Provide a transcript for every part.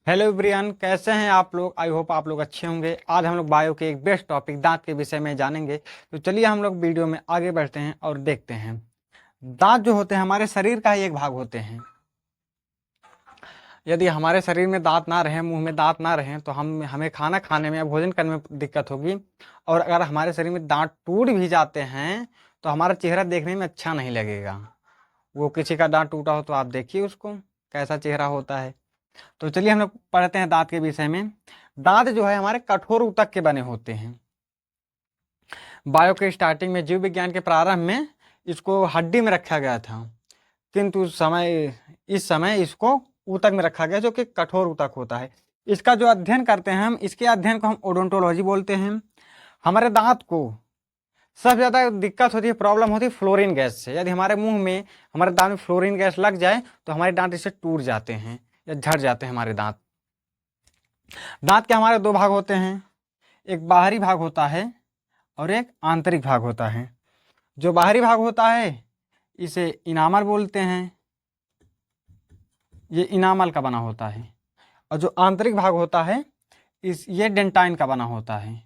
Hello everyone, कैसे हैं आप लोग। आई होप आप लोग अच्छे होंगे। आज हम लोग बायो के एक बेस्ट टॉपिक दांत के विषय में जानेंगे। तो चलिए हम लोग वीडियो में आगे बढ़ते हैं और देखते हैं। दांत जो होते हैं हमारे शरीर का ही एक भाग होते हैं। यदि हमारे शरीर में दांत ना रहे, मुंह में दांत ना रहे, तो हमें खाना खाने में या भोजन करने में दिक्कत होगी। और अगर हमारे शरीर में दांत टूट भी जाते हैं तो हमारा चेहरा देखने में अच्छा नहीं लगेगा। वो किसी का दांत टूटा हो तो आप देखिए उसको कैसा चेहरा होता है। तो चलिए हम लोग पढ़ते हैं दांत के विषय में। दांत जो है हमारे कठोर ऊतक के बने होते हैं। बायो के स्टार्टिंग में, जीव विज्ञान के प्रारंभ में इसको हड्डी में रखा गया था, किंतु इस समय इसको ऊतक में रखा गया जो कि कठोर ऊतक होता है। इसका जो अध्ययन करते हैं हम, इसके अध्ययन को हम ओडोंटोलॉजी बोलते हैं। हमारे दांत को सबसे ज़्यादा दिक्कत होती है, प्रॉब्लम होती है फ्लोरीन गैस से। यदि हमारे मुंह में, हमारे दांत में फ्लोरीन गैस लग जाए तो हमारे दांत इससे टूट जाते हैं या झड़ जाते हैं हमारे दांत। दांत के हमारे दो भाग होते हैं, एक बाहरी भाग होता है और एक आंतरिक भाग होता है। जो बाहरी भाग होता है इसे इनामल बोलते हैं, ये इनामल का बना होता है। और जो आंतरिक भाग होता है ये डेंटाइन का बना होता है।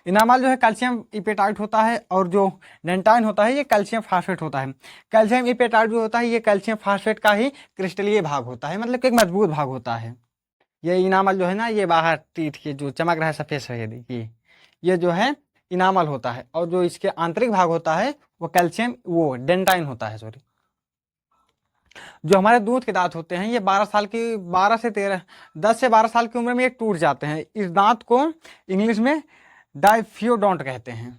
इनामल जो है कैल्शियम इपेटाइट होता है और जो डेंटाइन होता है ये कैल्शियम फास्फेट होता है। कैल्शियम इपेटाइट जो होता है ये कैल्शियम फास्फेट का ही क्रिस्टलीय भाग होता है, मतलब कि एक मजबूत भाग होता है। ये इनामल जो है ना, ये बाहर टीथ के जो चमक रहा है सफेद सफेद, ये जो है इनामल होता है। और जो इसके आंतरिक भाग होता है वो कैल्शियम, वो डेंटाइन होता है, सॉरी। जो हमारे दूध के दांत होते हैं ये 12 से 13, 10 से 12 साल की उम्र में ये टूट जाते हैं। इस दांत को इंग्लिश में डाइफियोडोंट कहते हैं।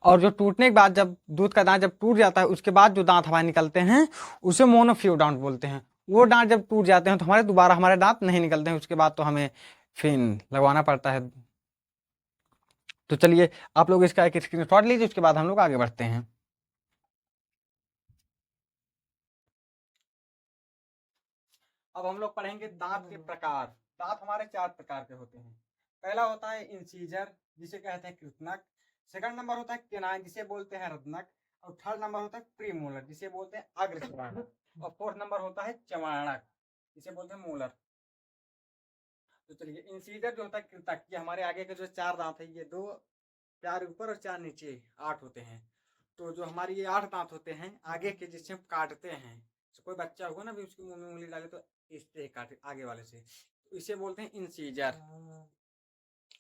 और जो टूटने के बाद, जब दूध का दांत जब टूट जाता है उसके बाद जो दांत हमारे निकलते हैं उसे मोनोफियोडोंट बोलते हैं। वो दांत जब टूट जाते हैं तो दोबारा हमारे दांत नहीं निकलते हैं, उसके बाद तो हमें फिन लगवाना पड़ता है। तो चलिए आप लोग इसका एक स्क्रीनशॉट लीजिए, उसके बाद हम लोग आगे बढ़ते हैं। अब हम लोग पढ़ेंगे दांत के प्रकार। दांत हमारे 4 प्रकार के होते हैं। पहला होता है इंसीजर, जिसे कहते हैं कृतनक। सेकंड नंबर होता है केनाइन, जिसे बोलते हैं रत्नक। और थर्ड नंबर होता है प्रीमोलर, जिसे बोलते हैं अग्र चबाणक। और फोर्थ नंबर होता है चबाणक, जिसे बोलते हैं मोलर। तो चलिए, इंसीजर जो होता है कृतक, ये हमारे आगे के जो 4 दांत है, ये 2, 4 ऊपर और 4 नीचे, 8 होते हैं। तो जो हमारे ये 8 दांत होते हैं आगे के, जिससे हम काटते हैं, तो कोई बच्चा होगा ना भी उसके मुंह में उंगली डाले तो इससे काटे आगे वाले से, तो इसे बोलते हैं इंसीजर।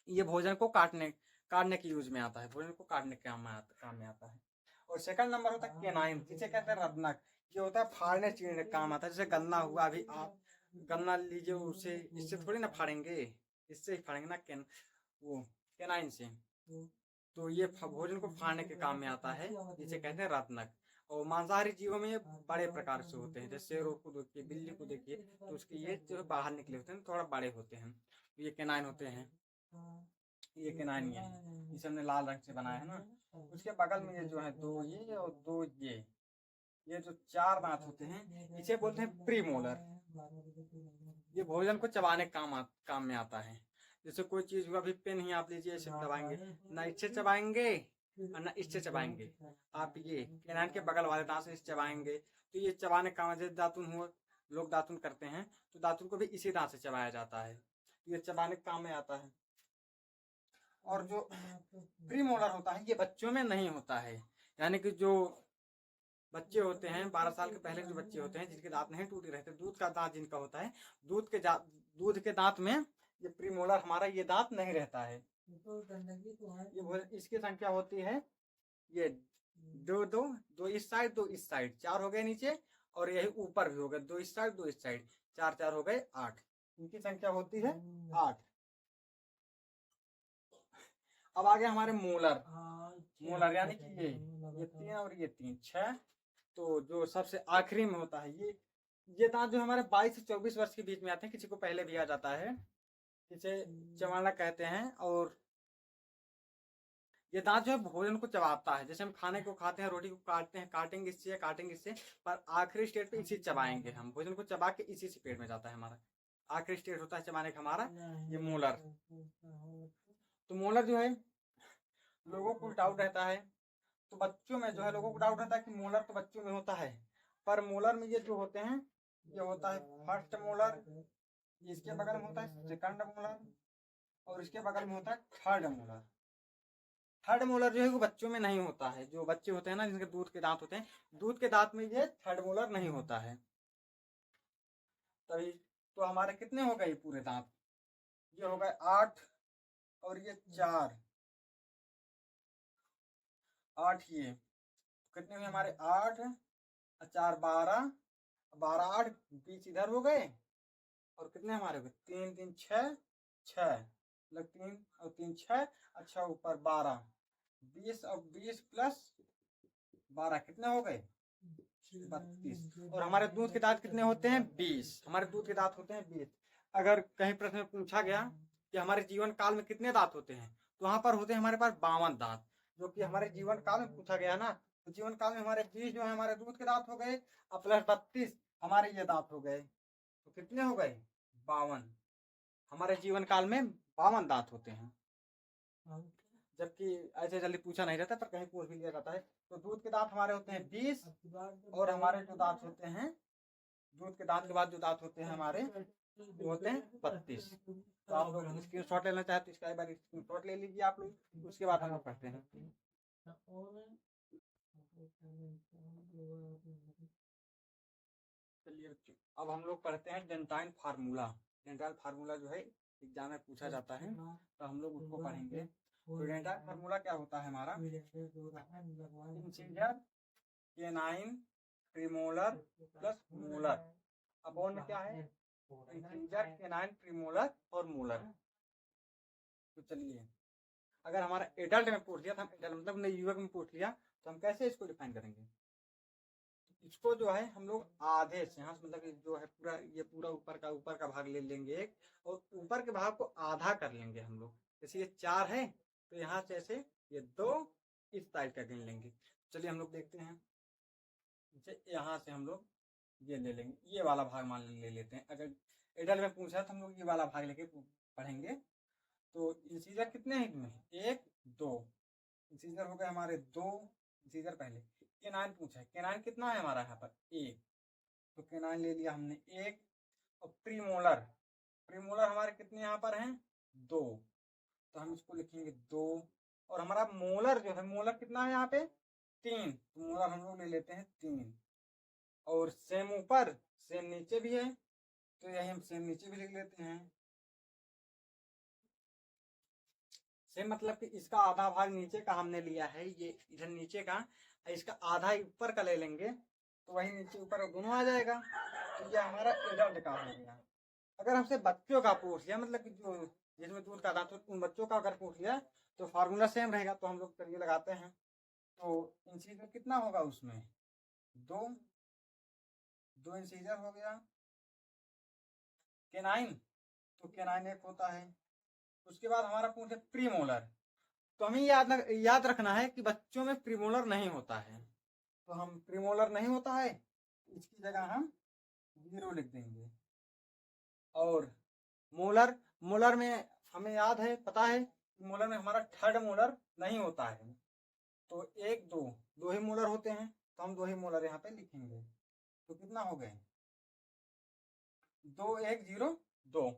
ये भोजन को काटने काटने के यूज में आता है, भोजन को काटने के काम में आता है। और सेकंड नंबर होता है केनाइन, जिसे कहते हैं रत्नक। ये होता है फाड़ने चीरने का काम आता है। जैसे गन्ना हुआ, अभी आप गन्ना लीजिए, उसे इससे थोड़ी ना फाड़ेंगे, इससे ही फाड़ेंगे ना, वो केनाइन से। तो ये भोजन को फाड़ने के काम में आता है, जिसे कहते हैं रत्नक। और मांसाहारी जीवों में ये बड़े प्रकार से होते हैं। जैसे शेरों को देखिए, बिल्ली को देखिए, तो उसके ये जो बाहर निकले होते हैं थोड़ा बड़े होते हैं, तो ये केनाइन होते हैं। ये केनाइन ये है, इसे हमने लाल रंग से बनाया है ना। उसके बगल में ये जो है 2 ये और 2 ये जो 4 दांत होते हैं इसे बोलते हैं प्रीमोलर। ये भोजन को चबाने काम में आता है। जैसे कोई चीज हुआ, अभी पेन ही आप लीजिए, इसे दबाएंगे ना, इससे चबाएंगे और ना इससे चबाएंगे। आप ये केनाइन के बगल वाले दांत से इसे चबाएंगे, तो ये चबाने का, जैसे दातुन हुआ, लोग दातुन करते हैं तो दातुन को भी इसी दांत से चबाया जाता है, ये चबाने के काम में आता है। और जो प्रीमोलर होता है ये बच्चों में नहीं होता है, यानी कि जो बच्चे होते हैं 12 साल के पहले, जो बच्चे होते हैं जिनके दांत नहीं टूटे रहते, दूध का दांत जिनका होता है, दूध के दांत में ये प्रीमोलर हमारा ये दांत नहीं रहता है। ये इसकी संख्या होती है, ये दो दो दो इस साइड, 2 इस साइड, 4 हो गए नीचे, और यही ऊपर भी हो गए, 2 इस साइड 2 इस साइड, 4 4 हो गए 8। इनकी संख्या होती है 8। अब आगे हमारे मोलर। मोलर यानी कि ये 3 और ये 3, 6। तो जो सबसे आखिरी में होता है ये दांत जो हमारे 22 से 24 वर्ष के बीच में आते हैं, किसी को पहले भी आ जाता है, इसे चबाना कहते हैं। और ये दांत जो है भोजन को चबाता है। जैसे हम खाने को खाते हैं, रोटी को काटते हैं, काटेंगे इससे, पर आखिरी स्टेज पे इसी चबाएंगे हम, भोजन को चबा के इसी से पेट में जाता है हमारा। आखिरी स्टेज होता है चबाने का हमारा, ये मोलर। तो मोलर जो है लोगों को डाउट रहता है, तो बच्चों में जो है लोगों को डाउट रहता है कि मोलर तो बच्चों में होता है, पर मोलर में ये जो होते हैं, ये होता है फर्स्ट मोलर, इसके बगल में होता है सेकंड मोलर, और इसके बगल में होता है थर्ड मोलर। थर्ड मोलर जो है वो बच्चों में नहीं होता है। जो बच्चे होते हैं ना, जिनके दूध के दांत होते हैं, दूध के दांत में ये थर्ड मोलर नहीं होता है। तभी तो हमारे कितने हो गए पूरे दांत? ये हो गए 8 और ये 4, 8 ये कितने हुए हमारे? 8 और 4 12, 12 8 20 इधर हो गए, और कितने हमारे हो गए? 3 3 6 6, मतलब 3 और 3 6, अच्छा ऊपर 12, 20 और 20 प्लस 12 कितने हो गए? 32। और हमारे दूध के दांत कितने होते हैं? 20। हमारे दूध के दांत होते हैं 20। अगर कहीं प्रश्न में पूछा गया कि हमारे जीवन काल में कितने दांत होते हैं, तो वहां पर होते हैं हमारे पास 52 दांत, जो कि हमारे जीवन काल में पूछा गया ना। तो जीवन काल में हमारे 20 जो है हमारे दूध के दांत हो गए, और प्लस 32 हमारे ये दांत हो गए, तो कितने हो गए? 52। हमारे जीवन काल में 52 दांत होते हैं। जबकि ऐसे जल्दी पूछा नहीं जाता, पर कहीं पूछ भी लिया जाता है। तो दूध के दांत हमारे होते हैं 20, और हमारे जो दांत होते हैं, दूध के दांत के बाद जो दांत होते हैं हमारे, वो होते हैं 32। तो आप लोग स्क्रीन शॉट लेना चाहते तो इसका एक बार स्क्रीन शॉट ले लीजिए आप लोग, उसके बाद हम लोग करते हैं। चलिए बच्चों, अब हम लोग पढ़ते हैं डेंटाइन फार्मूला। डेंटाइन फार्मूला जो है एग्जाम में पूछा जाता है, तो हम लोग उसको पढ़ेंगे। तो डेंटाइन फार्मूला क्या होता है हमारा? Incisor canine premolar plus molar upon में क्या है? इंसीजर केनाइन प्रीमोलर और मोलर। तो चलिए, अगर हमारा एडल्ट में पूछ लिया, तो हम एडल्ट मतलब नए युवक में पूछ लिया, तो हम कैसे इसको डिफाइन करेंगे? इसको जो है हम लोग आधे से, यहाँ से मतलब जो है पूरा, ये पूरा ऊपर का भाग ले लेंगे एक, और ऊपर के भाग को आधा कर लेंगे हम लोग। जैसे ये 4 है, तो यहाँ से ऐसे ये 2 इस साइड का गिन लेंगे। चलिए हम लोग देखते हैं। जैसे यहाँ से हम लोग ये ले लेंगे, ये वाला भाग मान ले लेते हैं। अगर एडल्ट में पूछा तो हम लोग ये वाला भाग लेके पढ़ेंगे। तो इंसीजर कितने हैं इसमें? 1 2 इंसीजर हो गए हमारे 2 इंसीजर पहले। केनाइन पूछा है, केनाइन कितना है हमारा यहाँ पर? 1, तो केनाइन ले लिया हमने 1। और प्रीमोलर, प्रीमोलर हमारे कितने यहाँ पर हैं? 2, तो हम इसको लिखेंगे 2। और हमारा मोलर जो है, मोलर कितना है यहाँ पे? 3, तो मोलर हम लोग ले लेते हैं 3। और सेम ऊपर सेम नीचे भी है, तो यही हम सेम नीचे भी लिख लेते हैं। सेम मतलब कि इसका आधा भाग नीचे का हमने लिया है, ये इधर नीचे का, इसका आधा ऊपर का ले लेंगे, तो वही नीचे ऊपर दोनों आ जाएगा। तो ये हमारा एडल्ट का हो गया। अगर हमसे बच्चों का पूछ लिया, मतलब कि जो जिसमें दूध का दांत, उन बच्चों का अगर पूछ लिया, तो फार्मूला सेम रहेगा। तो हम लोग चलिए लगाते हैं। तो इंसीजर कितना होगा उसमें? 2 इंसीजर हो गया। केनाइन, तो केनाइन 1 होता है। उसके बाद हमारा पूछ है प्रीमोलर। तो हमें याद रखना है कि बच्चों में प्रीमोलर नहीं होता है। तो हम प्रीमोलर नहीं होता है, इसकी जगह हम 0 लिख देंगे। और मोलर, मोलर में हमें याद है, पता है, मोलर में हमारा थर्ड मोलर नहीं होता है। तो 1 2 ही मोलर होते हैं, तो हम 2 ही मोलर यहाँ पे लिखेंगे। तो कितना हो गए? 2 1 0 2।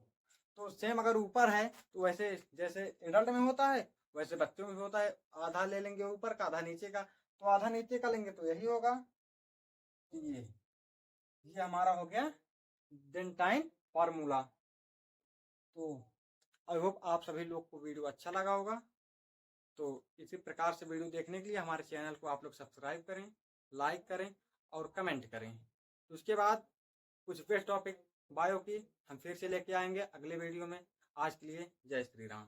तो सेम अगर ऊपर है, तो वैसे जैसे एडल्ट में होता है वैसे बच्चों में भी होता है। आधा ले लेंगे ऊपर का, आधा नीचे का, तो आधा नीचे का लेंगे तो यही होगा। ये हमारा हो गया डेंटाइन फार्मूला। तो आई होप आप सभी लोग को वीडियो अच्छा लगा होगा। तो इसी प्रकार से वीडियो देखने के लिए हमारे चैनल को आप लोग सब्सक्राइब करें, लाइक करें और कमेंट करें। उसके बाद कुछ बेस्ट टॉपिक बायो की हम फिर से लेके आएंगे अगले वीडियो में। आज के लिए जय श्री राम।